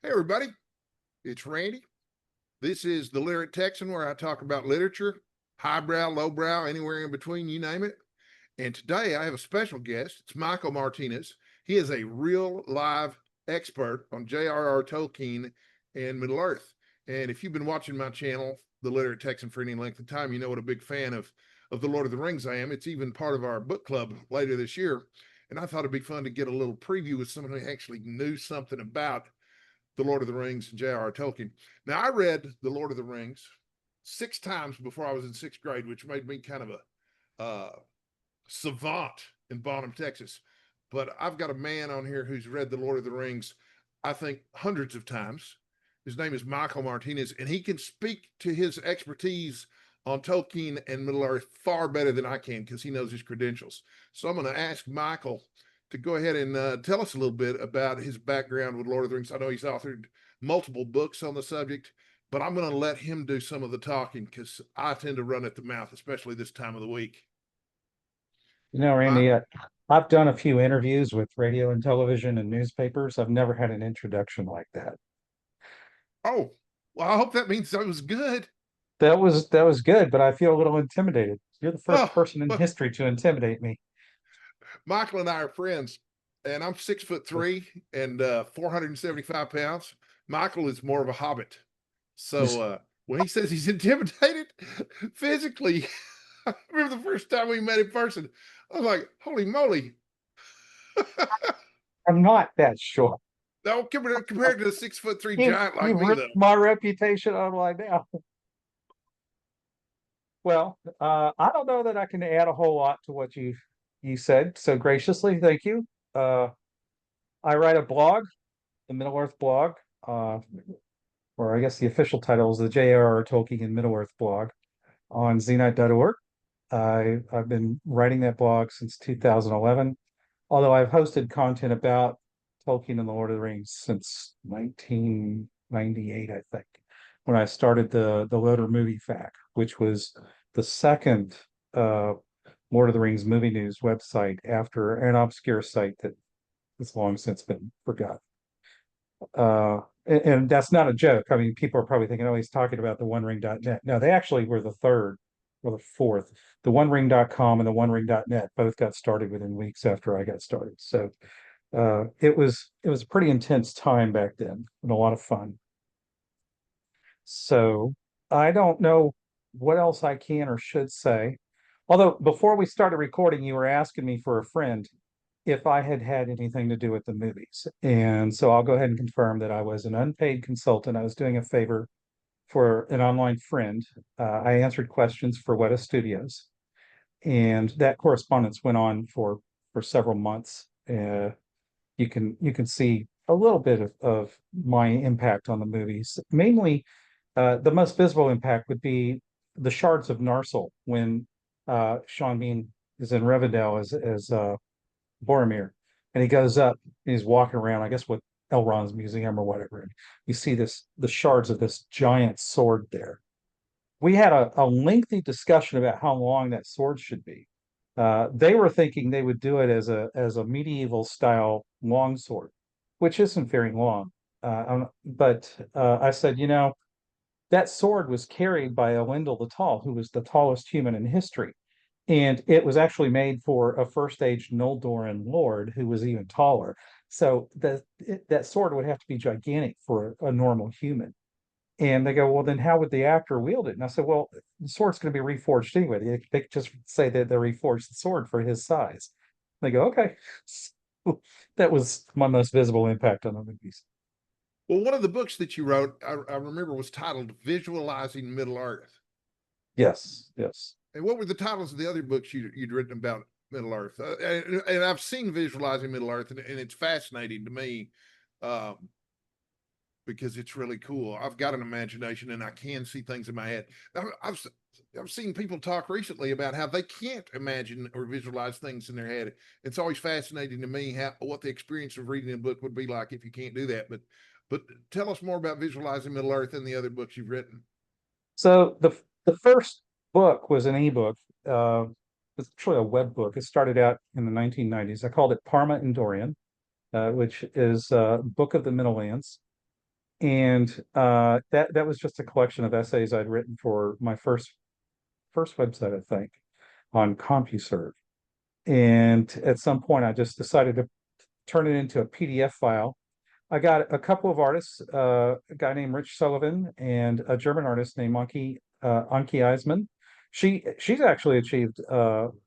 Hey, everybody, it's Randy. This is the Literate Texan, where I talk about literature, highbrow, lowbrow, anywhere in between, you name it. And today I have a special guest. It's Michael Martinez. He is a real live expert on JRR Tolkien and Middle Earth. And if you've been watching my channel, The Literate Texan, for any length of time, you know what a big fan of The Lord of the Rings I am. It's even part of our book club later this year. And I thought it'd be fun to get a little preview with someone who actually knew something about the Lord of the Rings and J.R.R. Tolkien. Now, I read The Lord of the Rings 6 times before I was in 6th grade, which made me kind of a savant in Bonham, Texas. But I've got a man on here who's read The Lord of the Rings, I think, hundreds of times. His name is Michael Martinez, and he can speak to his expertise on Tolkien and Middle Earth far better than I can because he knows his credentials. So I'm going to ask Michael to go ahead and tell us a little bit about his background with Lord of the Rings. I know he's authored multiple books on the subject, but I'm going to let him do some of the talking because I tend to run at the mouth, especially this time of the week. Randy, Michael? I've done a few interviews with radio and television and newspapers. I've never had an introduction like that. Oh, well, I hope that means that was good. That was good, but I feel a little intimidated. You're the first Oh, person in well, history to intimidate me. Michael and I are friends, and I'm 6'3" and 475 pounds. Michael is more of a hobbit. So when he says he's intimidated physically, I remember the first time we met in person. I was like, holy moly. I'm not that short. No, compared to a 6'3" You giant like you me, ripped though. my reputation online now. Well, I don't know that I can add a whole lot to what you said so graciously. Thank you. Uh, I write a blog, the Middle Earth blog, or I guess the official title is the JRR Tolkien and Middle Earth blog on zenite.org. I've been writing that blog since 2011, although I've hosted content about Tolkien and the Lord of the Rings since 1998, I think, when I started the Loader Movie Fact, which was the second Lord of the Rings movie news website after an obscure site that has long since been forgotten. And that's not a joke. I mean, people are probably thinking, oh, he's talking about the OneRing.net. No, they actually were the third or the fourth. The OneRing.com and the OneRing.net both got started within weeks after I got started. So it was a pretty intense time back then and a lot of fun. So I don't know what else I can or should say. Although before we started recording, you were asking me for a friend if I had had anything to do with the movies. And so I'll go ahead and confirm that I was an unpaid consultant. I was doing a favor for an online friend. I answered questions for Weta Studios, and that correspondence went on for several months. You can see a little bit of my impact on the movies. Mainly, the most visible impact would be the shards of Narsil when Sean Bean is in Rivendell as Boromir, and he goes up and he's walking around, I guess, with Elrond's museum or whatever. And you see the shards of this giant sword there. We had a lengthy discussion about how long that sword should be. They were thinking they would do it as a medieval style longsword, which isn't very long. But I said, that sword was carried by Elendil the Tall, who was the tallest human in history. And it was actually made for a first age Noldoran lord who was even taller. So that sword would have to be gigantic for a normal human. And they go, well, then how would the actor wield it? And I said, well, the sword's going to be reforged anyway. They could just say that they reforged the sword for his size. They go, okay. So that was my most visible impact on the movies. Well, one of the books that you wrote, I remember, was titled Visualizing Middle Earth. Yes, yes. And what were the titles of the other books you'd written about Middle Earth? And I've seen Visualizing Middle Earth, and it's fascinating to me um, because it's really cool. I've got an imagination, and I can see things in my head. I've seen people talk recently about how they can't imagine or visualize things in their head. It's always fascinating to me what the experience of reading a book would be like if you can't do that. But tell us more about Visualizing Middle Earth and the other books you've written. So the first book was an ebook. It's actually a web book. It started out in the 1990s. I called it Parma and Dorian, which is Book of the Middlelands. And that was just a collection of essays I'd written for my first website, I think, on CompuServe. And at some point, I just decided to turn it into a PDF file. I got a couple of artists, a guy named Rich Sullivan and a German artist named Anki Eisman. She's actually achieved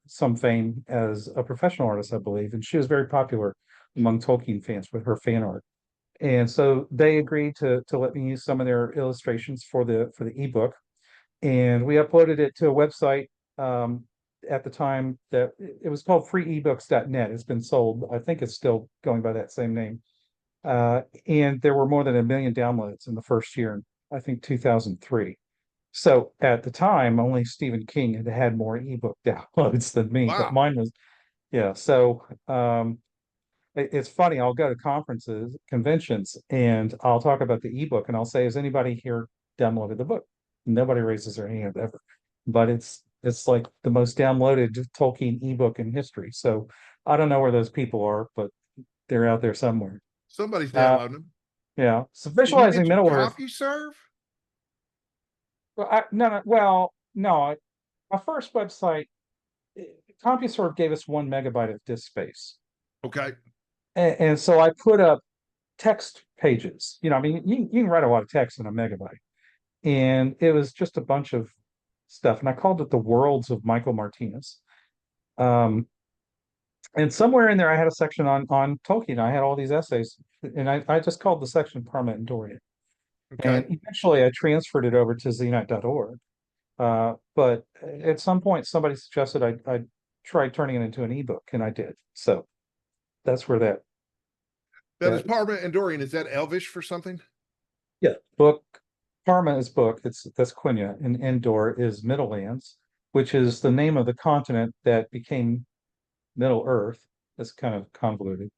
some fame as a professional artist, I believe, and she was very popular among Tolkien fans with her fan art. And so they agreed to let me use some of their illustrations for the ebook, and we uploaded it to a website at the time that it was called freeebooks.net. It's been sold. I think it's still going by that same name. And there were more than 1 million downloads in the first year, I think 2003. So at the time, only Stephen King had had more ebook downloads than me, but Wow. mine was, yeah. So it's funny. I'll go to conferences, conventions, and I'll talk about the ebook, and I'll say, "Has anybody here downloaded the book?" Nobody raises their hand ever, but it's like the most downloaded Tolkien ebook in history. So I don't know where those people are, but they're out there somewhere. Somebody's downloading them. Yeah. So Did you visualizing mention Middle Earth. CompuServe? Well, no. My first website, CompuServe gave us 1 megabyte of disk space. Okay. And so I put up text pages. I mean, you can write a lot of text in a megabyte. And it was just a bunch of stuff. And I called it the Worlds of Michael Martinez. And somewhere in there, I had a section on Tolkien. I had all these essays, and I just called the section Perma and Dorian. Okay. And eventually I transferred it over to zenite.org. But at some point, somebody suggested I try turning it into an ebook, and I did. So that's where that is that Parma and Dorian. Is that Elvish for something? yeah, book. Parma is book. That's Quenya, and Endor is Middlelands, which is the name of the continent that became Middle Earth. That's kind of convoluted.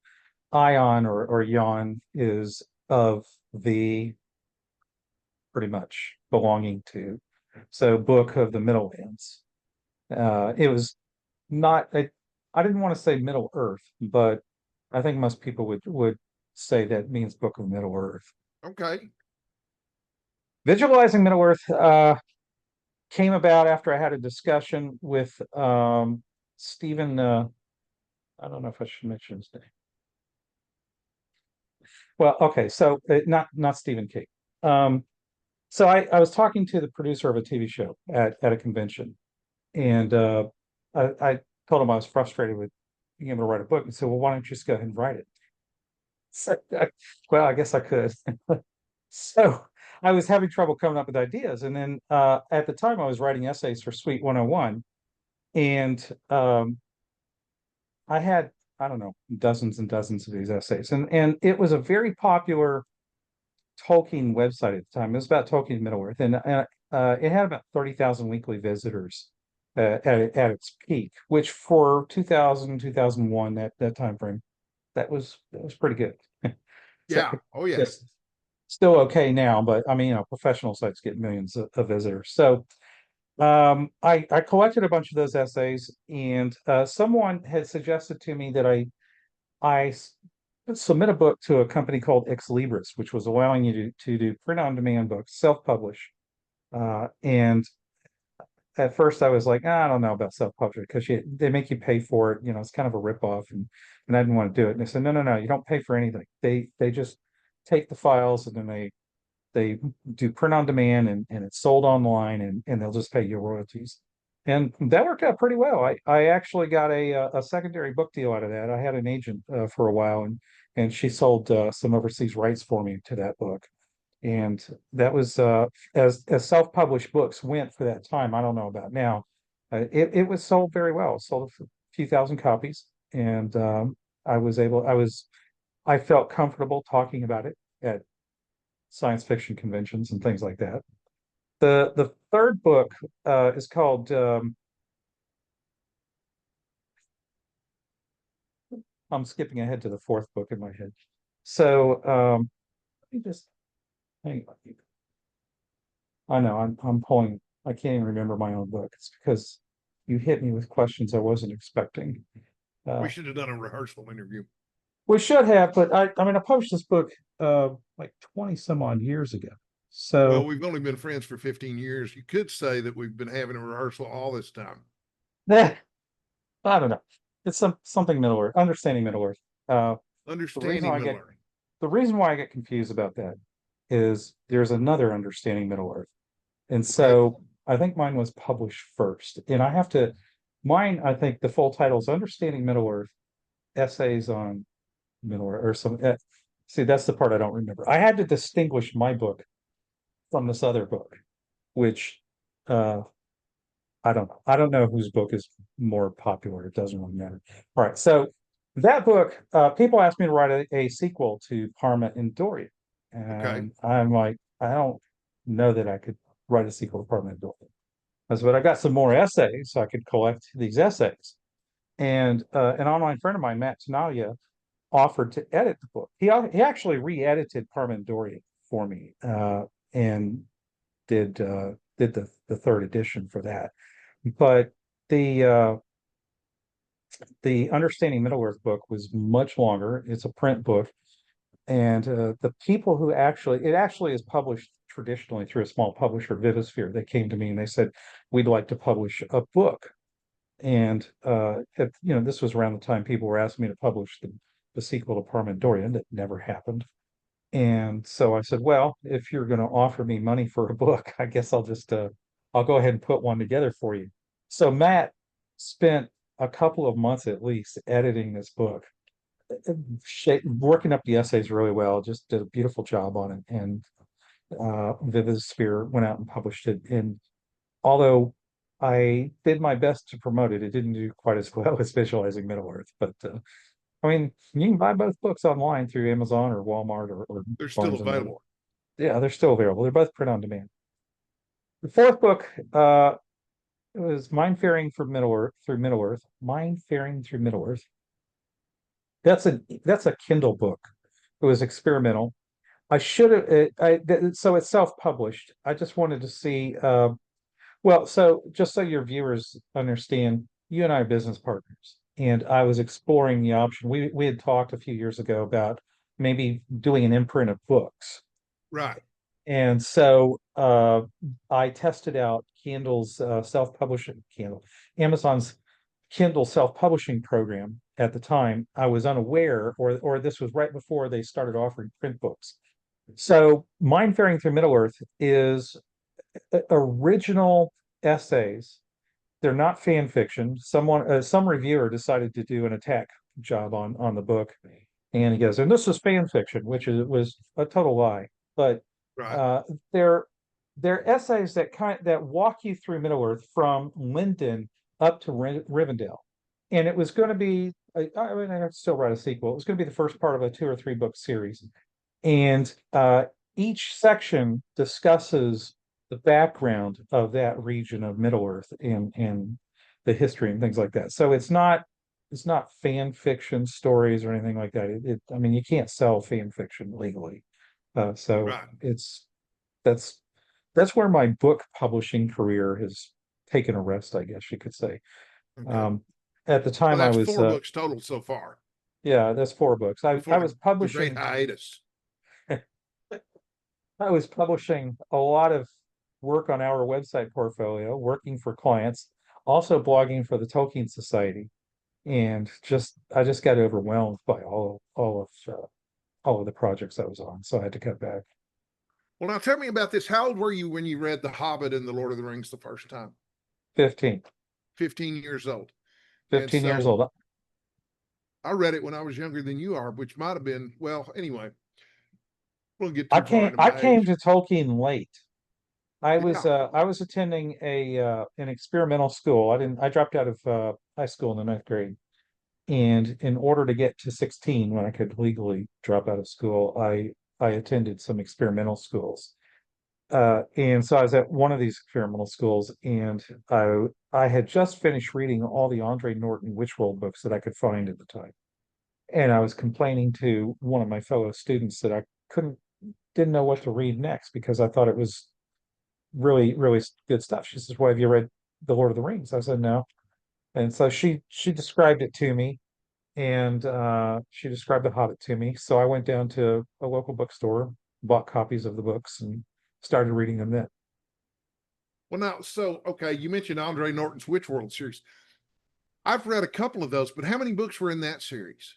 Ion or Yon is of the pretty much belonging to. So book of the Middlelands. It was not I didn't want to say Middle Earth, but I think most people would say that means Book of Middle Earth. Okay. Visualizing Middle Earth came about after I had a discussion with Stephen. I don't know if I should mention his name. Well, okay, so not Stephen King. So I was talking to the producer of a TV show at a convention, and I told him I was frustrated with being able to write a book. He said, "Well, why don't you just go ahead and write it?" So, well, I guess I could. So I was having trouble coming up with ideas, and then at the time I was writing essays for Suite 101, and I had, I don't know, dozens and dozens of these essays, and it was a very popular Tolkien website at the time. It was about Tolkien Middle Earth, and it had about 30,000 weekly visitors at its peak, which for 2000, 2001, that time frame, that was pretty good. So, Yeah. Oh yeah. yes, still okay now, but I mean, professional sites get millions of visitors. So I collected a bunch of those essays, and someone had suggested to me that I submit a book to a company called Ex Libris, which was allowing you to do print on demand books, self-publish. And at first I was like, I don't know about self-publishing because they make you pay for it. It's kind of a ripoff, and I didn't want to do it. And they said, no, you don't pay for anything. They just take the files, and then they do print on demand, and it's sold online, and they'll just pay you royalties. And that worked out pretty well. I actually got a secondary book deal out of that. I had an agent for a while, and she sold some overseas rights for me to that book. And that was as self-published books went for that time. I don't know about now. It was sold very well. It sold a few thousand copies, and I felt comfortable talking about it at science fiction conventions and things like that. The third book is called I'm skipping ahead to the fourth book in my head. So let me just hang on. I know I'm pulling. I can't even remember my own book. It's because you hit me with questions I wasn't expecting. We should have done a rehearsal interview. We should have, but I mean, I published this book like 20 some odd years ago. Well, So we've only been friends for 15 years. You could say that we've been having a rehearsal all this time. I don't know. It's something Middle Earth, understanding Middle Earth. The reason Understanding I Middle get Earth. the reason why I get confused about that is there's another understanding Middle Earth. And Okay. so I think mine was published first. And I have to mine, I think the full title is Understanding Middle Earth, Essays on Middle Earth or some see, that's the part I don't remember. I had to distinguish my book from this other book, which uh I don't know. I don't know whose book is more popular. It doesn't really matter. All right. So that book, people asked me to write a sequel to Parma and Dorian. Okay. And I'm like, I don't know that I could write a sequel to Parma and Dorian. I said, but I got some more essays, so I could collect these essays. And an online friend of mine, Matt Tanalia, offered to edit the book. He actually re-edited Parma and Dorian for me, and did the third edition for that. But the uh, the Understanding Middle Earth book was much longer. It's a print book, and the people who it actually is published traditionally through a small publisher, Vivisphere. They came to me and they said, "We'd like to publish a book." And this was around the time people were asking me to publish the sequel to Parmendorian. That never happened. And so I said, "Well, if you're going to offer me money for a book, I guess I'll go ahead and put one together for you." So Matt spent a couple of months at least editing this book, working up the essays really well, just did a beautiful job on it. And Vivisphere went out and published it. And although I did my best to promote it, it didn't do quite as well as Visualizing Middle Earth. But I mean, you can buy both books online through Amazon or Walmart or They're still Barnes and Noble. available. Yeah, they're still available. They're both print on demand. The fourth book, it was Mindfaring through Middle Earth, Mindfaring through Middle Earth. That's a Kindle book. It was experimental. I should have. So it's self-published. I just wanted to see. Well, so just so your viewers understand, you and I are business partners, and I was exploring the option. We had talked a few years ago about maybe doing an imprint of books. Right. And so I tested out Amazon's Kindle self-publishing program at the time. I was unaware, or this was right before they started offering print books. So Mindfaring Through Middle Earth is original essays. They're not fan fiction. Some reviewer decided to do an attack job on the book, and he goes, "And this is fan fiction," which was a total lie. But Right. uh, they're they're essays that walk you through Middle Earth from Linden up to Rivendell, and it was going to be. I mean, I have to still write a sequel. It was going to be the first part of a 2 or 3 book series, and each section discusses the background of that region of Middle Earth and the history and things like that. So it's not fan fiction stories or anything like that. I mean, you can't sell fan fiction legally. So Right. that's that's where my book publishing career has taken a rest, I guess you could say. Okay. Um, at the So time I that's was 4 books total so far yeah, that's 4 books. I before was the great publishing hiatus. I was publishing a lot of work on our website portfolio, working for clients, also blogging for the Tolkien Society, and I just got overwhelmed by all of the projects I was on, so I had to cut back. Well, now tell me about this. How old were you when you read The Hobbit and The Lord of the Rings the first time? 15, 15 years old. And 15 years so old. I read it when I was younger than you are, which might have been, well, anyway, we'll get I too far came into I my came age. to Tolkien late. Yeah. I was attending a an experimental school. I dropped out of high school in the ninth grade. And in order to get to 16, when I could legally drop out of school, I attended some experimental schools. And so I was at one of these experimental schools, and I had just finished reading all the Andre Norton Witchworld books that I could find at the time. And I was complaining to one of my fellow students that I didn't know what to read next because I thought it was really, really good stuff. She says, "Well, have you read The Lord of the Rings?" I said, "No." And so she described it to me, and she described The Hobbit to me. So I went down to a local bookstore, bought copies of the books, and started reading them then. Well, now, so okay, you mentioned Andre Norton's Witch World series. I've read a couple of those, but how many books were in that series?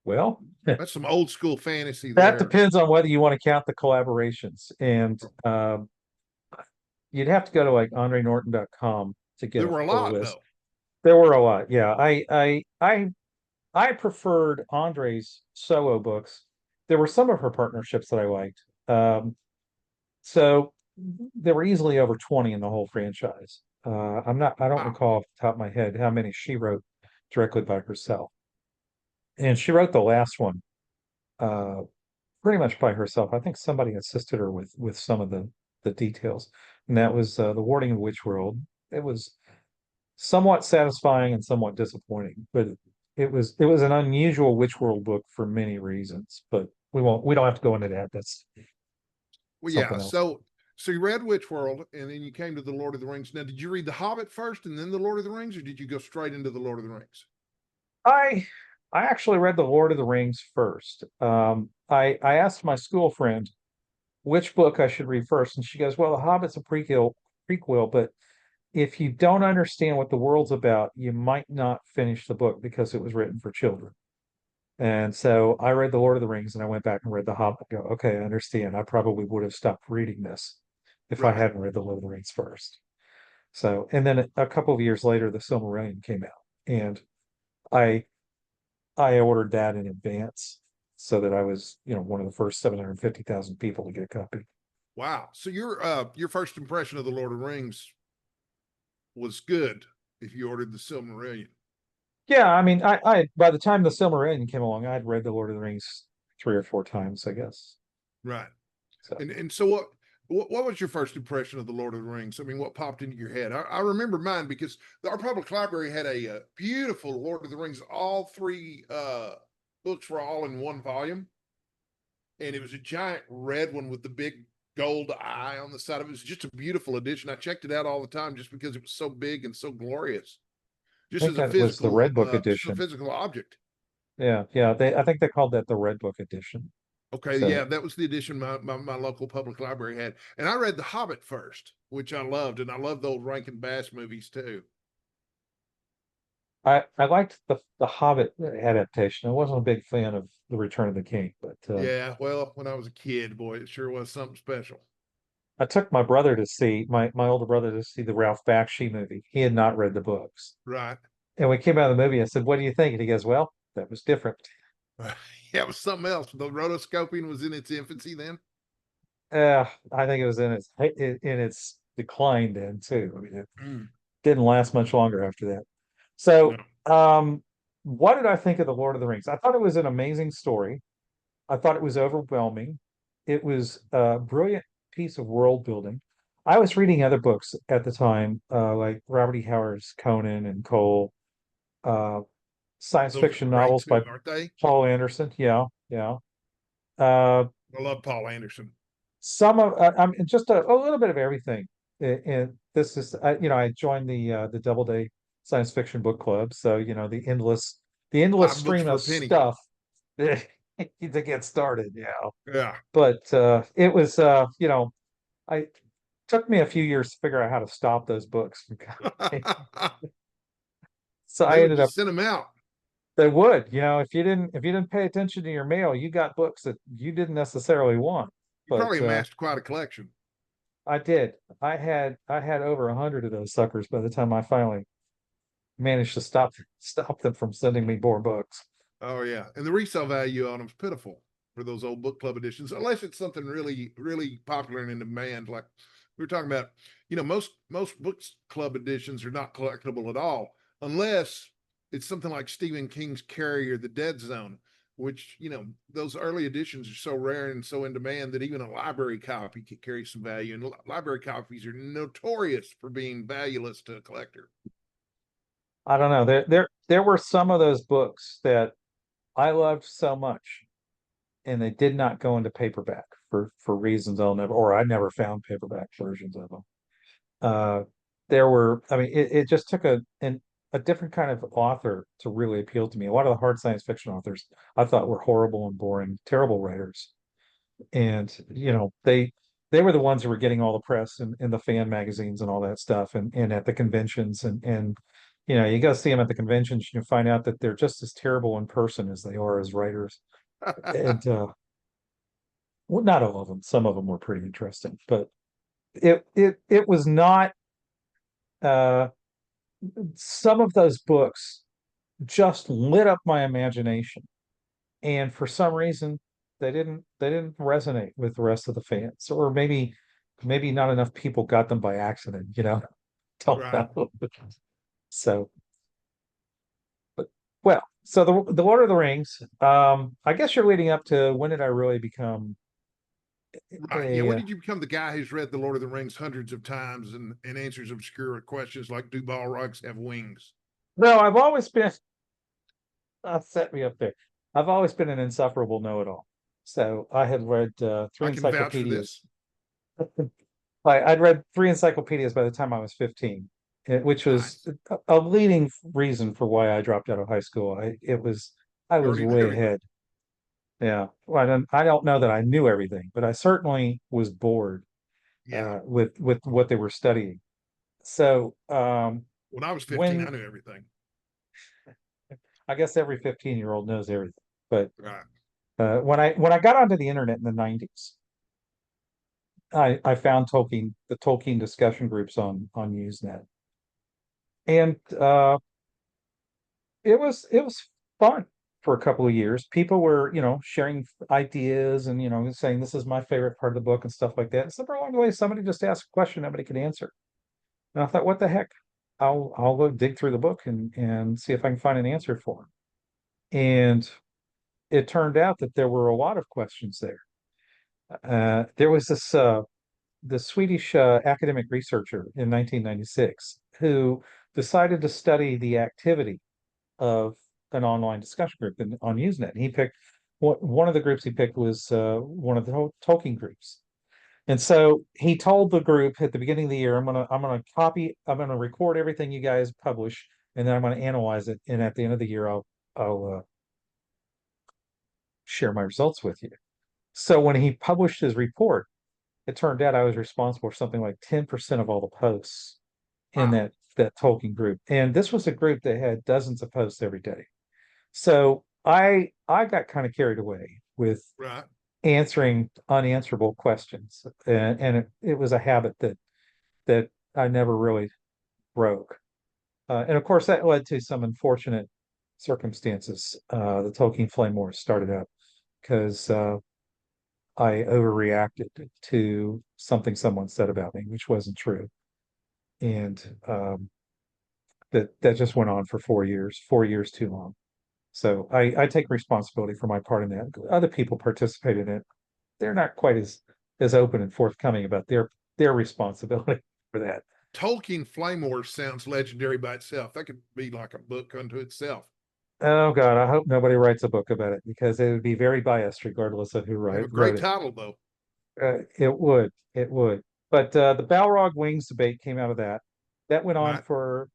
Well, That's some old school fantasy that there. depends on whether you want to count the collaborations. And you'd have to go to like andrenorton.com to get There a were a full lot, list. though. There were a lot. Yeah. I preferred Andre's solo books. There were some of her partnerships that I liked. So there were easily over 20 in the whole franchise. I don't Wow. recall off the top of my head how many she wrote directly by herself. And she wrote the last one uh pretty much by herself. I think somebody assisted her with some of the details. And that was The Warding of Witch World. It was somewhat satisfying and somewhat disappointing, but it was an unusual Witch World book for many reasons. But we don't have to go into that. That's Well, yeah. something else. So you read Witch World, and then you came to the Lord of the Rings. Now, did you read The Hobbit first, and then the Lord of the Rings, or did you go straight into the Lord of the Rings? I I actually read The Lord of the Rings first. I asked my school friend which book I should read first, and she goes, "Well, The Hobbit's a prequel, but if you don't understand what the world's about, you might not finish the book because it was written for children." And so I read The Lord of the Rings and I went back and read The Hobbit. Go, okay, I understand. I probably would have stopped reading this if I Right. hadn't read The Lord of the Rings first. So, and then a couple of years later, The Silmarillion came out, and I I ordered that in advance so that I was, one of the first 750,000 people to get a copy. Wow. So your first impression of the Lord of the Rings was good if you ordered the Silmarillion. Yeah, I mean, I by the time The Silmarillion came along, I'd read The Lord of the Rings 3 or 4 times, I guess. Right. So And so what was your first impression of the Lord of the Rings? I mean, what popped into your head? I remember mine because our public library had a beautiful Lord of the Rings. All three books were all in one volume, and it was a giant red one with the big gold eye on the side of it. It was just a beautiful edition. I checked it out all the time just because it was so big and so glorious, I think that was the Red Book just a edition. physical object. Yeah, yeah. I think they called that the Red Book edition. Okay, yeah, So that was the edition my local public library had. And I read The Hobbit first, which I loved, and I loved the old Rankin Bass movies too. I liked the Hobbit adaptation. I wasn't a big fan of The Return of the King, but Yeah, well, when I was a kid, boy, it sure was something special. I took my brother to see my older brother to see the Ralph Bakshi movie. He had not read the books. Right. And we came out of the movie, I said, "What do you think?" And he goes, "Well, that was different." Yeah, it was something else. The rotoscoping was in its infancy then. I think it was in its decline then too. I mean, it Mm, didn't last much longer after that. no. So, what did I think of The Lord of the Rings? I thought it was an amazing story. I thought it was overwhelming. It was a brilliant piece of world building. I was reading other books at the time, like Robert E. Howard's Conan and Cole, uh, science Those are fiction great novels by too, aren't they? Paul Anderson. Yeah, yeah. Uh, I love Paul Anderson. some of I mean, just a little bit of everything. And this is, I joined the Doubleday Science Fiction Book Club, so the endless 5 books stream for of a penny. stuff to get started. Yeah, Yeah. but it was I took me a few years to figure out how to stop those books. So I They would ended up just send them out. they would, if you didn't pay attention to your mail, you got books that you didn't necessarily want. You But probably amassed quite a collection. I did. I had over 100 of those suckers by the time I finally managed to stop them from sending me more books. Oh yeah, and the resale value on them is pitiful for those old book club editions, unless it's something really, really popular and in demand. Like we were talking about, most books club editions are not collectible at all, unless it's something like Stephen King's Carrie or The Dead Zone, which those early editions are so rare and so in demand that even a library copy can carry some value. And library copies are notorious for being valueless to a collector. I don't know. There were some of those books that I loved so much, and they did not go into paperback for reasons I never found paperback versions of them. Uh, there were, I mean, it just took a a different kind of author to really appeal to me. A lot of the hard science fiction authors I thought were horrible and boring, terrible writers. And, they were the ones who were getting all the press and the fan magazines and all that stuff and at the conventions and you go see them at the conventions, you find out that they're just as terrible in person as they are as writers. And well, not all of them. Some of them were pretty interesting, but it was not uh some of those books just lit up my imagination. And for some reason they didn't resonate with the rest of the fans. Or maybe not enough people got them by accident. Don't Right. know. So, but well, so the Lord of the Rings, I guess you're leading up to when did I really become Right. Yeah. a When did you become the guy who's read The Lord of the Rings hundreds of times and answers obscure questions like, do Balrogs have wings? no, I've always been set me up there. I've always been an insufferable know-it-all. So I had read three I can vouch for encyclopedias. this. I'd read three encyclopedias by the time I was 15, which was Nice. a leading reason for why I dropped out of high school. I You was already knew way everything. ahead. Yeah. Well, I don't know that I knew everything, but I certainly was bored Yeah. with what they were studying. So When I was 15, I when knew everything. I guess every 15-year-old knows everything. But Right. when I got onto the internet in the 90s, I found the Tolkien discussion groups on Usenet. And it was fun for a couple of years. People were, sharing ideas and, saying this is my favorite part of the book and stuff like that. And somewhere along the way, somebody just asked a question nobody could answer. And I thought, what the heck? I'll go dig through the book and see if I can find an answer for it. And it turned out that there were a lot of questions there. There was the Swedish academic researcher in 1996 who decided to study the activity of an online discussion group on Usenet. And he picked one of the groups he picked was one of the Tolkien groups. And so he told the group at the beginning of the year, I'm gonna record everything you guys publish, and then I'm gonna analyze it. And at the end of the year, I'll share my results with you. So when he published his report, it turned out I was responsible for something like 10% of all the posts in Wow. that Tolkien group. And this was a group that had dozens of posts every day. So I got kind of carried away with Right. answering unanswerable questions. And it was a habit that I never really broke. And of course that led to some unfortunate circumstances. The Tolkien flame war started up because I overreacted to something someone said about me, which wasn't true. And that just went on for 4 years, 4 years too long. So I take responsibility for my part in that. Other people participated in it. They're not quite as open and forthcoming about their responsibility for that. Tolkien Flame Wars sounds legendary by itself. That could be like a book unto itself. Oh God, I hope nobody writes a book about it because it would be very biased regardless of who Have a wrote great it. title though. It would. But the Balrog Wings debate came out of that. That went on Right. for,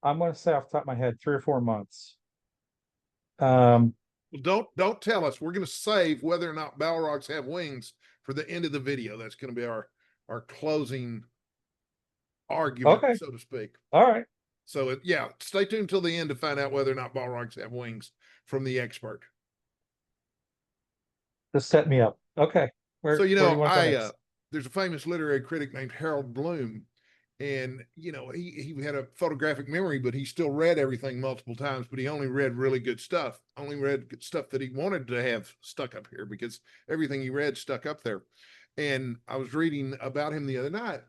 I'm going to say off the top of my head, 3 or 4 months. Um, Well, don't tell us. We're going to save whether or not Balrogs have wings for the end of the video. That's going to be our closing argument, okay, so to speak. all right. So yeah, stay tuned until the end to find out whether or not Balrogs have wings from the expert. Just set me up. Okay, So where do you want to go next? there's a famous literary critic named Harold Bloom, and he had a photographic memory, but he still read everything multiple times. But he only read really good stuff. Only read stuff that he wanted to have stuck up here because everything he read stuck up there. And I was reading about him the other night,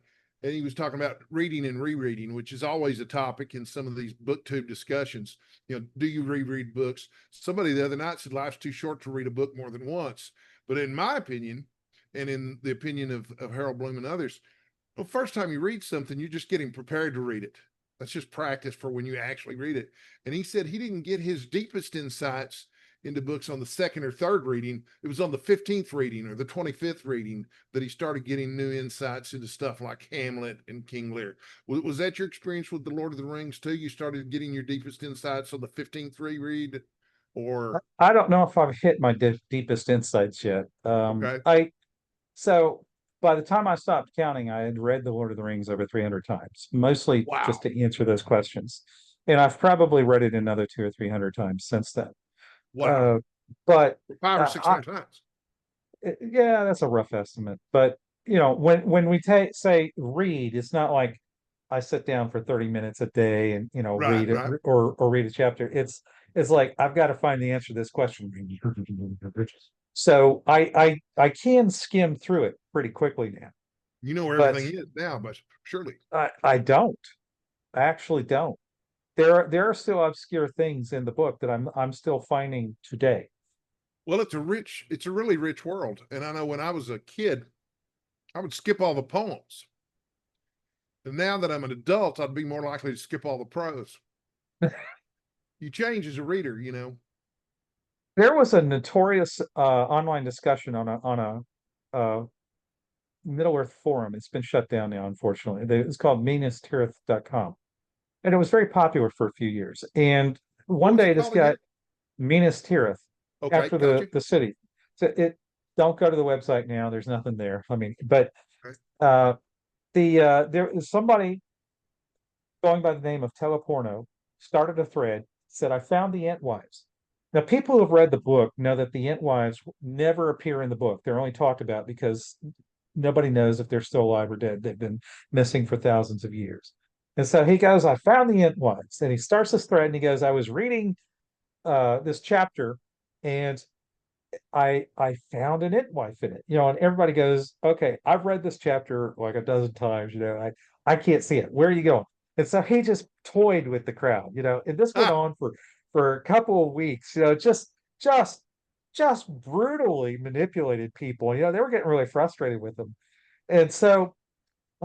and he was talking about reading and rereading, which is always a topic in some of these booktube discussions. Do you reread books? Somebody the other night said life's too short to read a book more than once. But in my opinion, and in the opinion of Harold Bloom and others, well, first time you read something, you're just getting prepared to read it. That's just practice for when you actually read it. And he said he didn't get his deepest insights into books on the second or third reading. It was on the 15th reading or the 25th reading that he started getting new insights into stuff like Hamlet and King Lear. Was that your experience with the Lord of the Rings too? You started getting your deepest insights on the 15th reread, or I don't know if I've hit my deepest insights yet. okay, So by the time I stopped counting, I had read The Lord of the Rings over 300 times, mostly just wow, to answer those questions. And I've probably read it another 200 or 300 times since then. wow, Uh, but five or six I, hundred times. yeah, that's a rough estimate. But when we say read, it's not like I sit down for 30 minutes a day and Right, read it right. or read a chapter. It's like I've got to find the answer to this question. So I can skim through it pretty quickly now, You know where but everything is now, but surely. I don't. I actually don't. There are still obscure things in the book that I'm still finding today. Well, it's a really rich world. And I know when I was a kid, I would skip all the poems. And now that I'm an adult, I'd be more likely to skip all the prose. You change as a reader, you know. There was a notorious online discussion a Middle Earth forum. It's been shut down now, unfortunately. It's called meanesttierth.com. And it was very popular for a few years. And What one was day it this called guy, again? Meanest Tierth, Okay, after gotcha. the city. So it don't go to the website now. There's nothing there. I mean, but Okay. there is somebody going by the name of Teleporno started a thread, said, I found the Entwives. Now, people who have read the book know that the Entwives never appear in the book. They're only talked about because nobody knows if they're still alive or dead. They've been missing for thousands of years. And so he goes, I found the Entwives. And he starts this thread and he goes, I was reading this chapter and I found an Entwife in it, and everybody goes, okay, I've read this chapter like a dozen times, I can't see it. Where are you going? And so he just toyed with the crowd, and this went Ah, on for a couple of weeks, just just brutally manipulated people. They were getting really frustrated with them. And so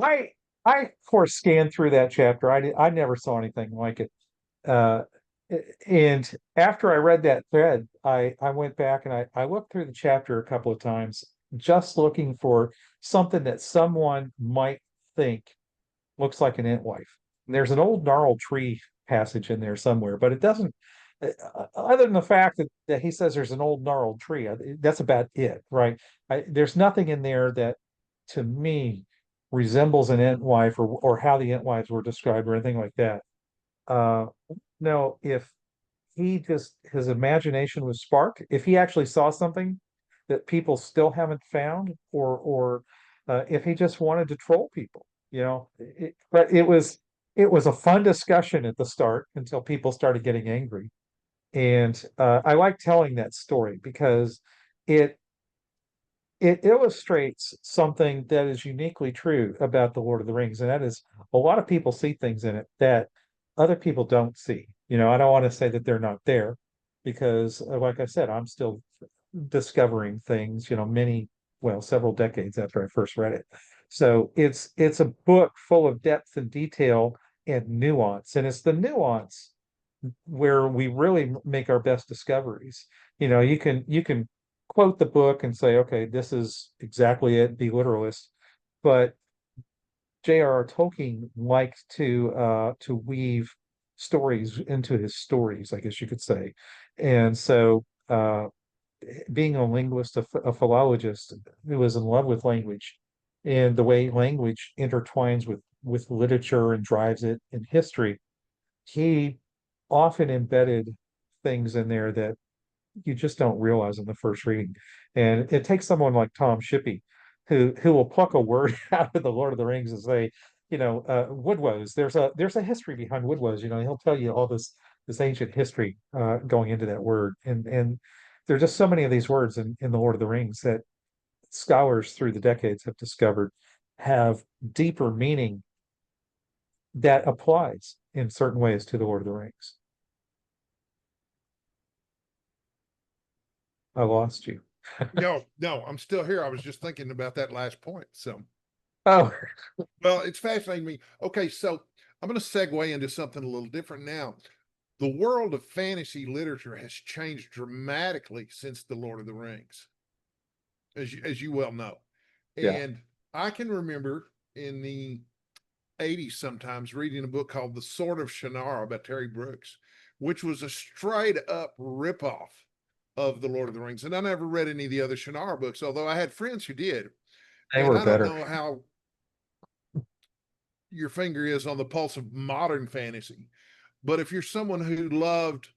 I I of course scanned through that chapter. I never saw anything like it. Uh, and after I read that thread, I went back and I looked through the chapter a couple of times, just looking for something that someone might think looks like an Entwife. And there's an old gnarled tree passage in there somewhere, but it doesn't. Other than the fact that he says there's an old gnarled tree, that's about it, right? There's nothing in there that, to me, resembles an Entwife or how the Entwives were described or anything like that. Uh, no, if his imagination was sparked, if he actually saw something that people still haven't found, or if he just wanted to troll people, but it was a fun discussion at the start until people started getting angry. And I like telling that story because it it illustrates something that is uniquely true about the Lord of the Rings, and that is a lot of people see things in it that other people don't see. I don't want to say that they're not there because, like I said, I'm still discovering things, several decades after I first read it. So it's a book full of depth and detail and nuance, and it's the nuance where we really make our best discoveries. You can quote the book and say, okay, this is exactly it, be literalist. But JRR Tolkien liked to weave stories into his stories, I guess you could say. And so being a linguist, a philologist who was in love with language and the way language intertwines with literature and drives it in history, he often embedded things in there that you just don't realize in the first reading. And it takes someone like Tom Shippey, who will pluck a word out of the Lord of the Rings and say, woodwoes. There's a history behind woodwoes. He'll tell you all this ancient history going into that word. And there are just so many of these words in the Lord of the Rings that scholars through the decades have discovered have deeper meaning that applies in certain ways to the Lord of the Rings. I lost you. no, no, I'm still here. I was just thinking about that last point. So, Oh, well, it's fascinating me. Okay, so I'm going to segue into something a little different now. the world of fantasy literature has changed dramatically since the Lord of the Rings, as you well know. Yeah. And I can remember in the 80s sometimes reading a book called The Sword of Shannara by Terry Brooks, which was a straight up ripoff of The Lord of the Rings. And I never read any of the other Shannara books, although I had friends who did. They And were I don't better. know how your finger is on the pulse of modern fantasy, but if you're someone who loved,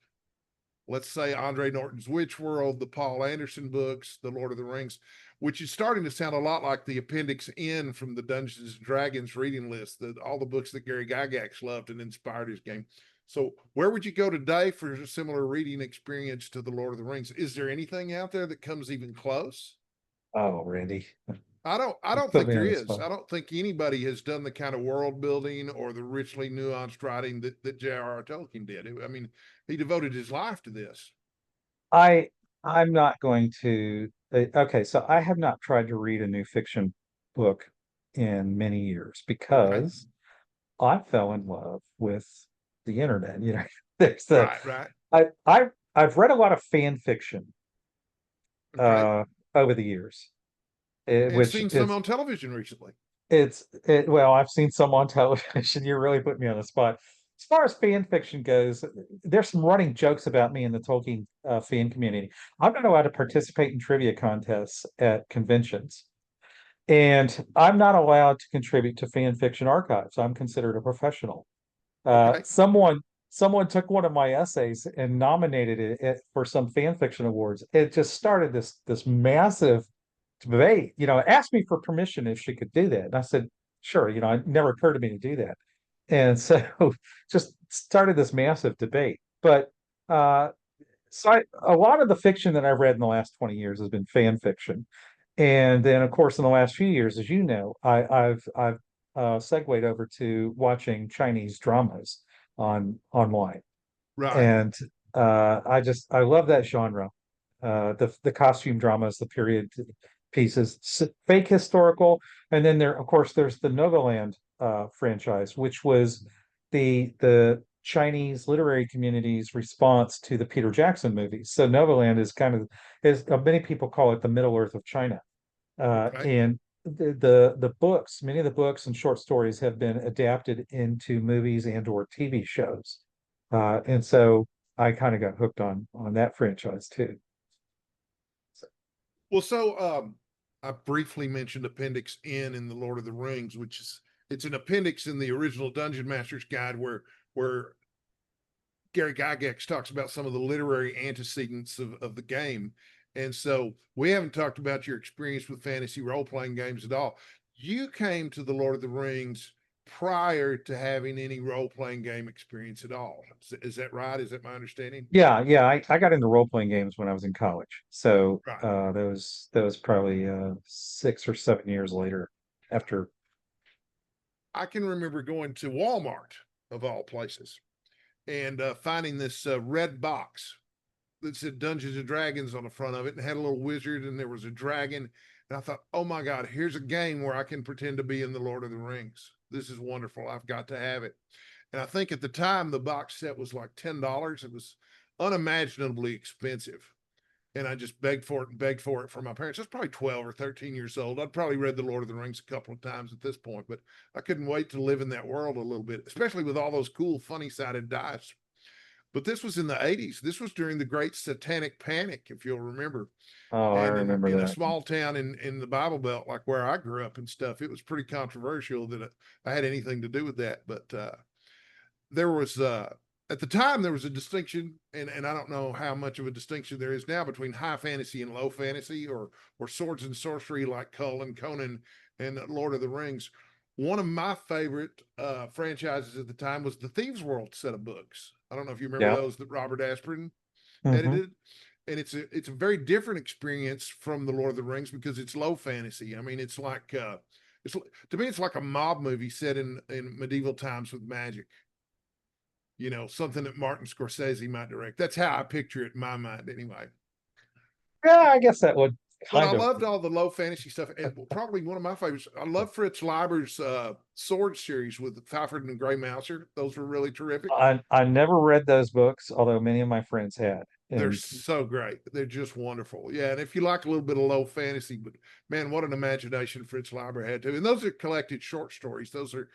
let's say, Andre Norton's Witch World, the Paul Anderson books, The Lord of the Rings, which is starting to sound a lot like the Appendix N from the Dungeons and Dragons reading list, all the books that Gary Gygax loved and inspired his game. So where would you go today for a similar reading experience to The Lord of the Rings? Is there anything out there that comes even close? Oh, Randy, I don't put think me there on the is. spot. I don't think anybody has done the kind of world building or the richly nuanced writing that JRR Tolkien did. I mean, he devoted his life to this. I I'm not going to. Okay, so I have not tried to read a new fiction book in many years Okay. because I fell in love with the internet. There's the Right, right. I've read a lot of fan fiction Okay. uh over the years, And which seen some on television recently. well, I've seen some on television. You really put me on the spot. As far as fan fiction goes, there's some running jokes about me in the Tolkien fan community. I'm not allowed to participate in trivia contests at conventions, and I'm not allowed to contribute to fan fiction archives. I'm considered a professional. Okay. Someone took one of my essays and nominated for some fan fiction awards. It just started this massive debate. Asked me for permission if she could do that, and I said, sure. It never occurred to me to do that, and so just started this massive debate. But uh, a lot of the fiction that I've read in the last 20 years has been fan fiction, and then of course in the last few years, as you know, I've segued over to watching Chinese dramas online, Right. and I love that genre. The costume dramas, the period pieces, fake historical, and then of course there's the Novaland franchise, which was the Chinese literary community's response to the Peter Jackson movies. So Novaland is kind of is many people call it the Middle Earth of China, Okay. and the books, many of the books and short stories have been adapted into movies and or TV shows, and so I kind of got hooked on that franchise too. Well, so I briefly mentioned Appendix N in the Lord of the Rings, which is it's an appendix in the original Dungeon Master's Guide where Gary Gygax talks about some of the literary antecedents of the game. And so we haven't talked about your experience with fantasy role playing games at all. You came to the Lord of the Rings prior to having any role playing game experience at all. Is that right? Is that my understanding? Yeah. I got into role-playing games when I was in college. So Right. that was probably 6 or 7 years later after. I can remember going to Walmart of all places and finding this red box that said Dungeons and Dragons on the front of it and had a little wizard and there was a dragon. And I thought, oh my God, here's a game where I can pretend to be in the Lord of the Rings. This is wonderful. I've got to have it. And I think at the time the box set was like $10. It was unimaginably expensive. And I just begged for it and begged for it from my parents. I was probably 12 or 13 years old. I'd probably read The Lord of the Rings a couple of times at this point, but I couldn't wait to live in that world a little bit, especially with all those cool, funny sided dice. But this was in the 80s. This was during the great satanic panic, if you'll remember. Oh, I And remember in a that. small town in the Bible Belt, like where I grew up and stuff, it was pretty controversial that I had anything to do with that. But there was at the time there was a distinction, and I don't know how much of a distinction there is now between high fantasy and low fantasy, or swords and sorcery like Cull and Conan and Lord of the Rings. One of my favorite franchises at the time was the Thieves World set of books. I don't know if you remember Yeah. those that Robert Asprin Hmm. edited. And it's a very different experience from the Lord of the Rings because it's low fantasy. I mean, it's like it's to me it's like a mob movie set in medieval times with magic. Something that Martin Scorsese might direct. That's how I picture it in my mind, anyway. Yeah, I guess that would But I kind of. loved all the low fantasy stuff, and probably one of my favorites. I love Fritz Leiber's sword series with Falford and the Grey Mouser. Those were really terrific. I never read those books, although many of my friends had. They're And so great. They're just wonderful. Yeah, and if you like a little bit of low fantasy, but man, what an imagination Fritz Leiber had too. And those are collected short stories. Those are.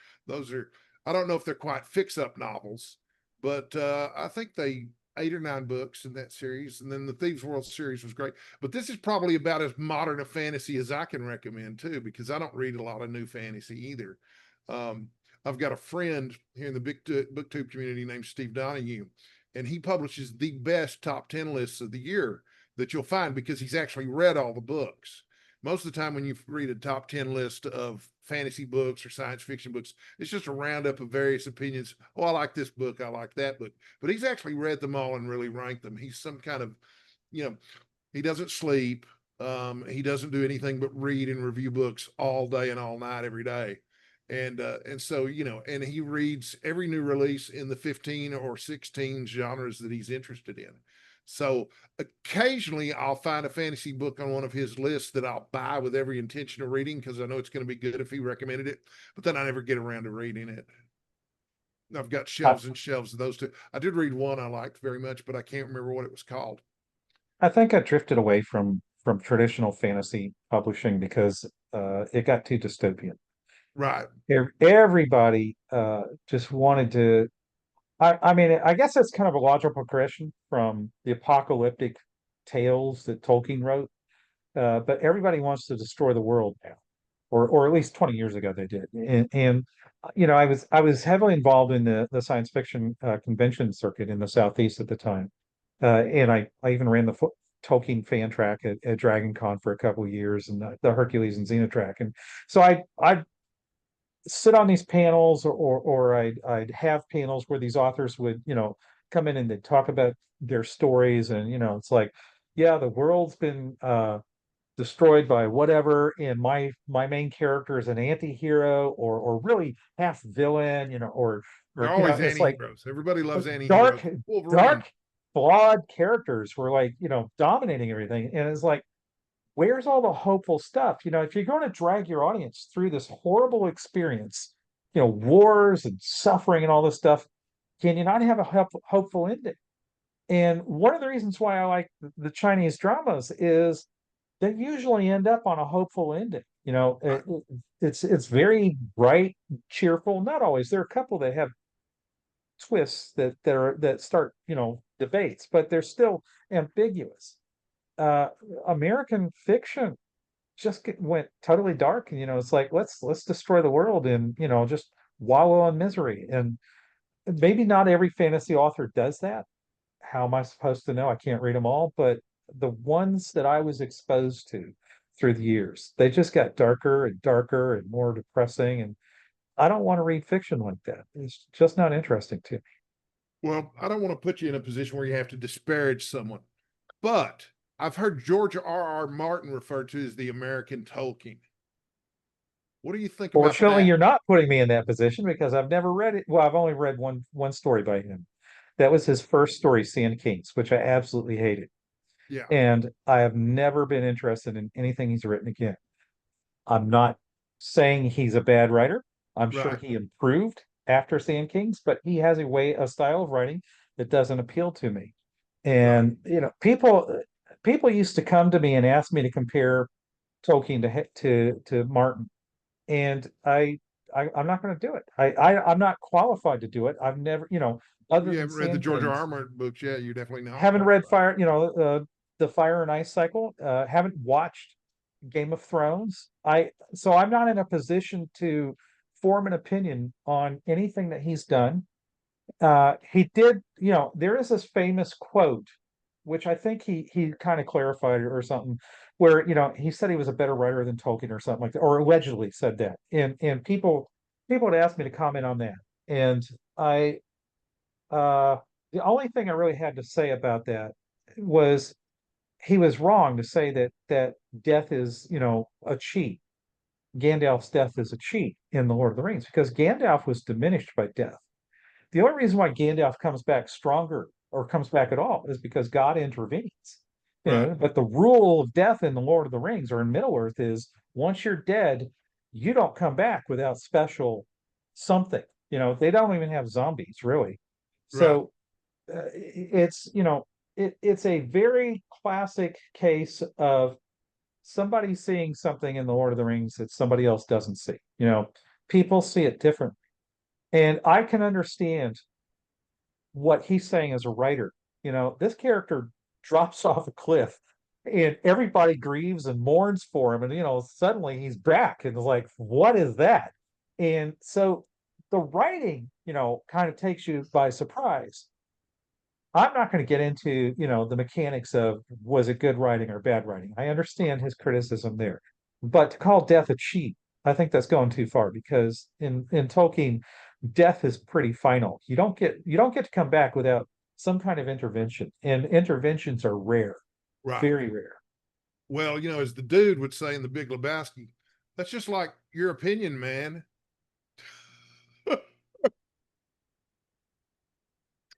I don't know if they're quite fix-up novels, but I think they 8 or 9 books in that series. And then the Thieves World series was great. But this is probably about as modern a fantasy as I can recommend too, because I don't read a lot of new fantasy either. Um, I've got a friend here in the booktube community named Steve Donahue, and he publishes the best top 10 lists of the year that you'll find because he's actually read all the books. Most of the time when you read a top 10 list of fantasy books or science fiction books, it's just a roundup of various opinions. Oh, I like this book, I like that book. But he's actually read them all and really ranked them. He's some kind of, you know, he doesn't sleep. He doesn't do anything but read and review books all day and all night every day. And so, and he reads every new release in the 15 or 16 genres that he's interested in. So occasionally I'll find a fantasy book on one of his lists that I'll buy with every intention of reading because I know it's going to be good if he recommended it, but then I never get around to reading it. I've got shelves and shelves of those two. I did read one I liked very much, but I can't remember what it was called. I think I drifted away from traditional fantasy publishing because it got too dystopian. Right. Everybody just wanted to. I mean, I guess that's kind of a logical progression from the apocalyptic tales that Tolkien wrote. But everybody wants to destroy the world now, or at least 20 years ago they did. And I was heavily involved in the science fiction convention circuit in the Southeast at the time. And I even ran the Tolkien fan track at Dragon Con for a couple of years and the Hercules and Xenotrack. And so I sit on these panels or I'd have panels where these authors would, come in and they'd talk about their stories. And, it's like, yeah, the world's been destroyed by whatever, and my main character is an anti-hero or really half villain, They're or always it's like anti-heroes. Everybody loves anti-heroes. dark, Wolverine. dark, flawed characters were like, dominating everything. And it's like, where's all the hopeful stuff? If you're going to drag your audience through this horrible experience, wars and suffering and all this stuff, can you not have a hopeful ending? And one of the reasons why I like the Chinese dramas is they usually end up on a hopeful ending. Right. It's very bright, cheerful. Not always. There are a couple that have twists that start, debates, but they're still ambiguous. American fiction just went totally dark, and it's like let's destroy the world and just wallow in misery. And maybe not every fantasy author does that. How am I supposed to know? I can't read them all, but the ones that I was exposed to through the years, they just got darker and darker and more depressing. And I don't want to read fiction like that. It's just not interesting to me. Well, I don't want to put you in a position where you have to disparage someone, but I've heard George R.R. Martin referred to as the American Tolkien. What do you think about Fortunately, that? you're not putting me in that position because I've never read it. Well, I've only read one story by him. That was his first story, Sand Kings, which I absolutely hated. Yeah, And I have never been interested in anything he's written again. I'm not saying he's a bad writer. I'm sure right. he improved after Sand Kings, but he has a style of writing that doesn't appeal to me. Right. And people used to come to me and ask me to compare Tolkien to Martin, and I'm not going to do it. I'm not qualified to do it. I've never, other You than haven't read the Sand George R. Kings, R. Martin books yet. You're definitely not haven't read qualified. the Fire and Ice Cycle. Haven't watched Game of Thrones. So I'm not in a position to form an opinion on anything that he's done. He did, there is this famous quote, which I think he kind of clarified or something, where he said he was a better writer than Tolkien or something like that, or allegedly said that. And people had asked me to comment on that, and I the only thing I really had to say about that was he was wrong to say that death is, a cheat. Gandalf's death is a cheat in the Lord of the Rings because Gandalf was diminished by death. The only reason why Gandalf comes back stronger or comes back at all is because God intervenes. Right. But the rule of death in the Lord of the Rings or in Middle Earth is once you're dead, you don't come back without special something. They don't even have zombies really. Right. So it's it's a very classic case of somebody seeing something in the Lord of the Rings that somebody else doesn't see. People see it differently. And I can understand what he's saying as a writer. This character drops off a cliff and everybody grieves and mourns for him. And, suddenly he's back and it's like, what is that? And so the writing, kind of takes you by surprise. I'm not going to get into, the mechanics of was it good writing or bad writing. I understand his criticism there. But to call death a cheat, I think that's going too far because in Tolkien, death is pretty final. You don't get to come back without some kind of intervention. And interventions are rare, Right. very rare. Well, as the dude would say in The Big Lebowski, that's just like your opinion, man.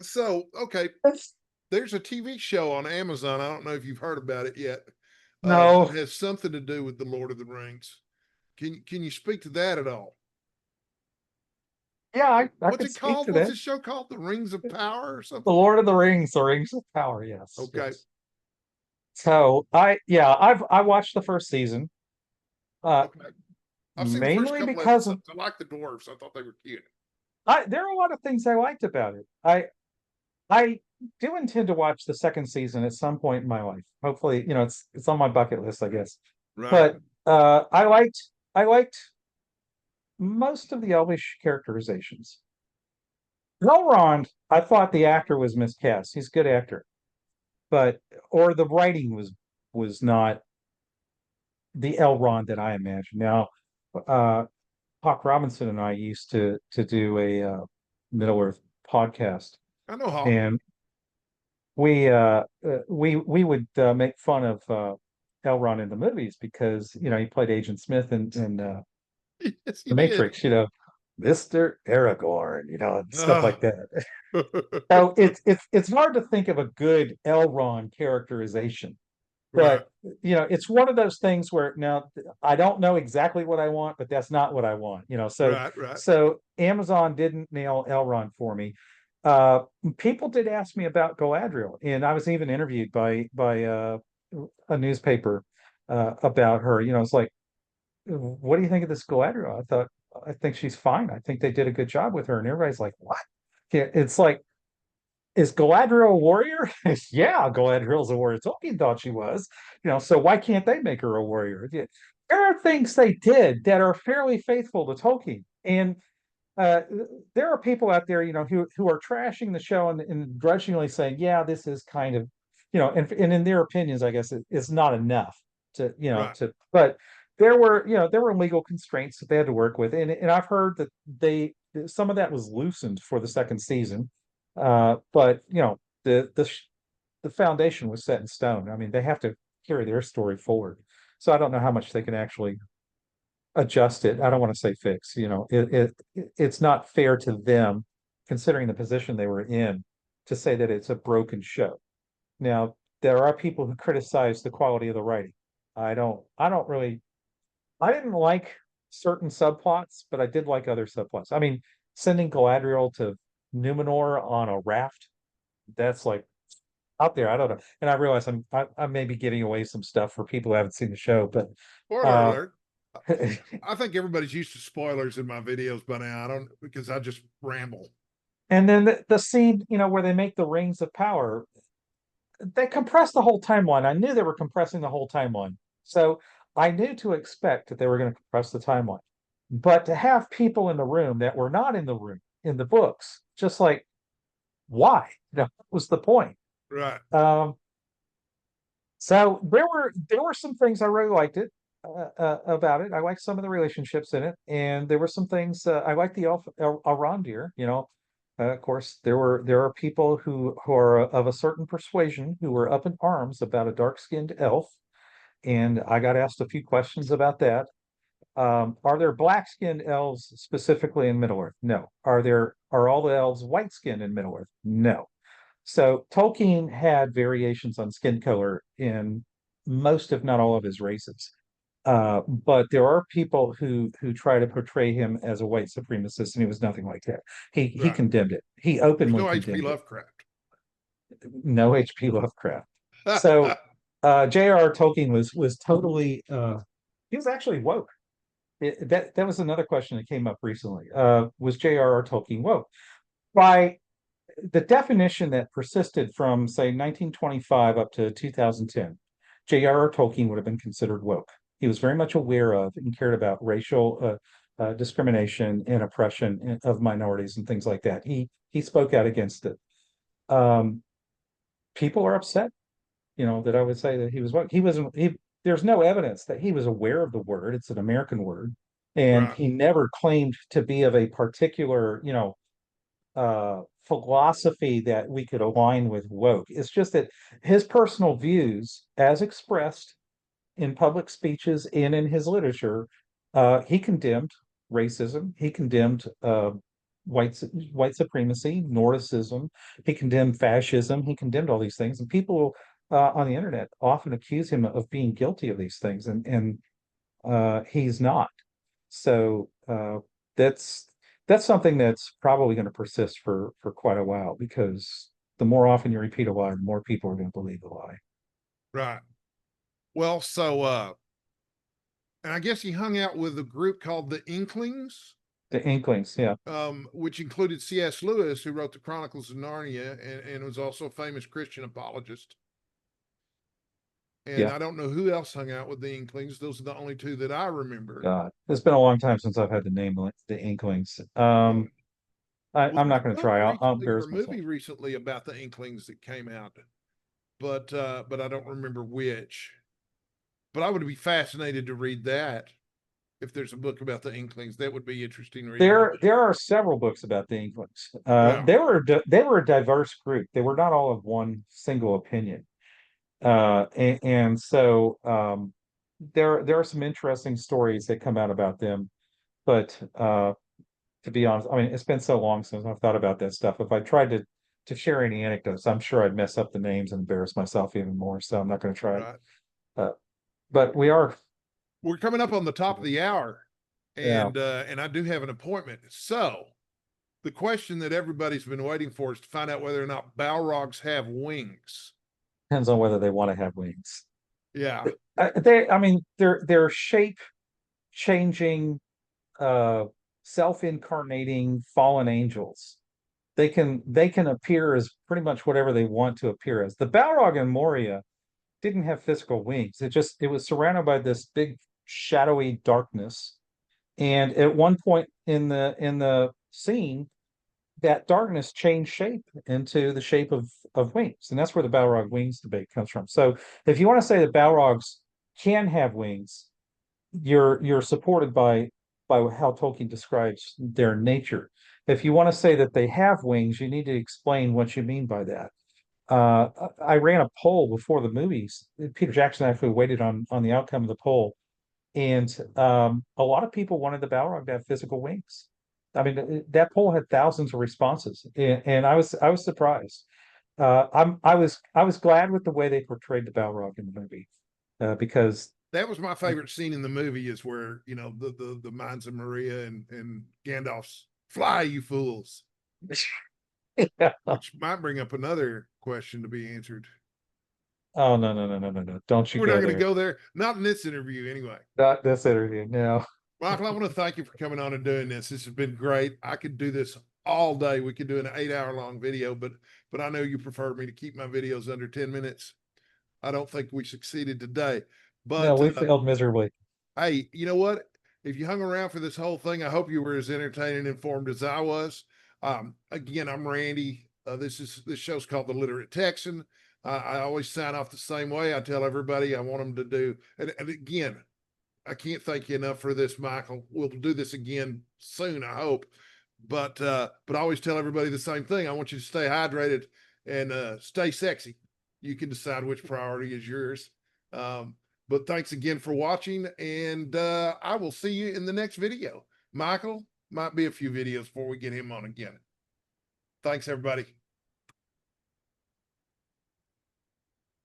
So, okay, That's there's a TV show on Amazon. I don't know if you've heard about it yet. But no, it has something to do with the Lord of the Rings. Can you speak to that at all? yeah, I What's could it speak called? to What's that. this show called? The Rings of Power or The something? Lord of the Rings, the Rings of Power, yes, Okay. yes. So I watched the first season, uh Okay. I've seen the first mainly couple because episodes. I like the dwarfs. I thought they were cute. there are a lot of things I liked about it. I do intend to watch the second season at some point in my life. Hopefully, it's on my bucket list, I guess. Right. But I liked most of the Elvish characterizations. Elrond, I thought the actor was miscast. He's a good actor, but or the writing was not the Elrond that I imagined. Now, uh, Hawk Robinson and I used to do a Middle Earth podcast, I know Hawk. and we would make fun of Elrond in the movies because he played Agent Smith in Yes, he The did. Matrix, Mr. Aragorn, and stuff Ah. like that. So it's hard to think of a good Elrond characterization, Right. but it's one of those things where now I don't know exactly what I want, but that's not what I want. So Right. Right. so Amazon didn't nail Elrond for me. People did ask me about Galadriel, and I was even interviewed by a newspaper about her. It's like, what do you think of this Galadriel? I think she's fine. I think they did a good job with her, and everybody's like, what? Yeah, it's like, is Galadriel a warrior? Yeah, Galadriel's a warrior. Tolkien thought she was. So why can't they make her a warrior? Yeah. There are things they did that are fairly faithful to Tolkien. And uh, there are people out there, who are trashing the show and grudgingly saying, yeah, this is kind of, and in their opinions, I guess it's not enough Right. but there were legal constraints that they had to work with. And I've heard that some of that was loosened for the second season. But the foundation was set in stone. I mean, they have to carry their story forward. So I don't know how much they can actually adjust it. I don't want to say fix. It's not fair to them, considering the position they were in, to say that it's a broken show. Now, there are people who criticize the quality of the writing. I don't really. I didn't like certain subplots, but I did like other subplots. I mean, sending Galadriel to Numenor on a raft, that's like out there. I don't know. And I realize I may be giving away some stuff for people who haven't seen the show, but Spoiler uh alert. I think everybody's used to spoilers in my videos by now. I don't because I just ramble. and then the scene, where they make the rings of power, they compress the whole timeline. I knew they were compressing the whole timeline. So I knew to expect that they were going to compress the timeline. But to have people in the room that were not in the room in the books, just like, why? What was the point? Right. Um, so there were some things I really liked it about it. I liked some of the relationships in it, and there were some things I liked the elf Arondir. Of course, there are people who are of a certain persuasion who were up in arms about a dark-skinned elf, and I got asked a few questions about that. Are there black-skinned elves specifically in Middle Earth? No. Are all the elves white-skinned in Middle Earth? No. So Tolkien had variations on skin color in most, if not all, of his races. But there are people who try to portray him as a white supremacist, and he was nothing like that. He Right. condemned it. He There's openly no H.P. condemned it. Lovecraft. No H.P. Lovecraft. So J.R.R. Tolkien was totally he was actually woke. That was another question that came up recently. Was J.R.R. Tolkien woke? By the definition that persisted from, say, 1925 up to 2010, J.R.R. Tolkien would have been considered woke. He was very much aware of and cared about racial discrimination and oppression of minorities and things like that. He spoke out against it. Um, People are upset, that I would say that he was woke. He wasn't. There's no evidence that he was aware of the word. It's an American word, and Right. he never claimed to be of a particular, philosophy that we could align with woke. It's just that his personal views, as expressed in public speeches and in his literature, he condemned racism. He condemned white white supremacy, Nordicism. He condemned fascism. He condemned all these things, and people on the internet often accuse him of being guilty of these things, and he's not. So that's that's something that's probably going to persist for quite a while, because the more often you repeat a lie, the more people are going to believe the lie. Right. Well, and I guess he hung out with a group called the Inklings, The Inklings, yeah, which included C.S. Lewis, who wrote the Chronicles of Narnia and was also a famous Christian apologist. And yeah. I don't know who else hung out with the Inklings. Those are the only two that I remember. God, it's been a long time since I've had to name the Inklings. Yeah. Well, I'm there's not a going to book try. I'll recently or a embarrass myself. movie recently about the Inklings that came out, but I don't remember which. But I would be fascinated to read that. If there's a book about the Inklings, that would be interesting reading. There are several books about the Inklings. Yeah. They were a diverse group. They were not all of one single opinion. And so there are some interesting stories that come out about them. But to be honest, I mean, it's been so long since I've thought about that stuff. If I tried to share any anecdotes, I'm sure I'd mess up the names and embarrass myself even more. So I'm not going to try. Right. Uh, but we are, We're coming up on the top of the hour, yeah, and I do have an appointment. So the question that everybody's been waiting for is to find out whether or not Balrogs have wings. depends on whether they want to have wings. Yeah. I mean, they're shape changing, uh, self-incarnating fallen angels. They can appear as pretty much whatever they want to appear as. The Balrog in Moria didn't have physical wings. It was surrounded by this big shadowy darkness. And at one point in the scene, that darkness changed shape into the shape of wings. And that's where the Balrog wings debate comes from. So if you want to say that Balrogs can have wings, you're supported by how Tolkien describes their nature. If you want to say that they have wings, you need to explain what you mean by that. I ran a poll before the movies. Peter Jackson actually waited on the outcome of the poll, and a lot of people wanted the Balrog to have physical wings. I mean, that poll had thousands of responses, and I was surprised. I was glad with the way they portrayed the Balrog in the movie, because That was my favorite scene in the movie is where, the minds of Maria and Gandalf's fly, you fools, yeah. which might bring up another question to be answered. Oh, no! Don't you We're not go going to there. go there. Not in this interview anyway. Not this interview. No. Michael, I want to thank you for coming on and doing this. This has been great. I could do this all day. We could do an 8-hour long video, but I know you prefer me to keep my videos under 10 minutes. I don't think we succeeded today. No, But we failed miserably. hey, you know what? If you hung around for this whole thing, I hope you were as entertained and informed as I was. Again, I'm Randy. This show's called The Literate Texan. I always sign off the same way. I tell everybody I want them to do, and again, I can't thank you enough for this, Michael. We'll do this again soon, I hope. But I always tell everybody the same thing. I want you to stay hydrated and stay sexy. You can decide which priority is yours. But thanks again for watching, and I will see you in the next video. Michael, might be a few videos before we get him on again. Thanks, everybody.